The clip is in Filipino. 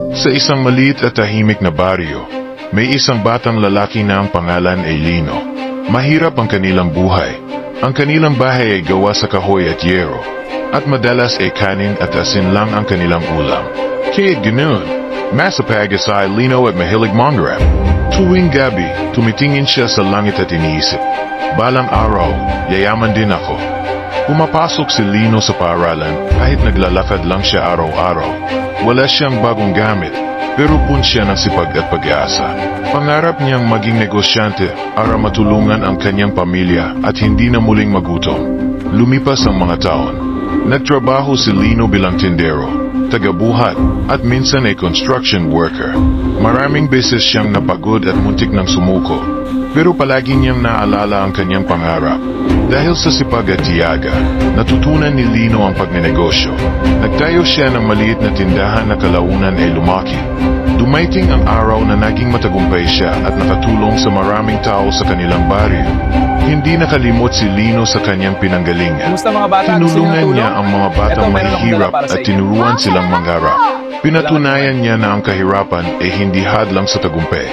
Sa isang maliit at tahimik na baryo, may isang batang lalaki na ang pangalan ay Lino. Mahirap ang kanilang buhay. Ang kanilang bahay ay gawa sa kahoy at yero, at madalas ay kanin at asin lang ang kanilang ulam. Kahit ganoon, masapagasay Lino at mahilig mangarap. Tuwing gabi, tumitingin siya sa langit at iniisip, balang araw, yayaman din ako. Pumapasok si Lino sa paaralan kahit naglalakad lang siya araw-araw. Wala siyang bagong gamit, pero pun siya ng sipag at pag-asa. Pangarap niyang maging negosyante para matulungan ang kanyang pamilya at hindi na muling magutom. Lumipas ang mga taon. Nagtrabaho si Lino bilang tindero, tagabuhat, at minsan ay construction worker. Maraming beses siyang napagod at muntik ng sumuko, pero palagi niyang naalala ang kanyang pangarap. Dahil sa sipag at tiyaga, natutunan ni Lino ang pagnenegosyo. Nagtayo siya ng maliit na tindahan na kalaunan ay lumaki. Dumaiting ang araw na naging matagumpay siya at nakatulong sa maraming tao sa kanilang baryo. Hindi nakalimot si Lino sa kanyang pinanggalingan. Kumusta mga bata? Gusto niyo ng Tinulungan tulong? niya ang mga batang Eto, meron akong mahihirap dala para sa at inyo. tinuruan silang mangarap. Pinatunayan niya na ang kahirapan ay hindi hadlang sa tagumpay.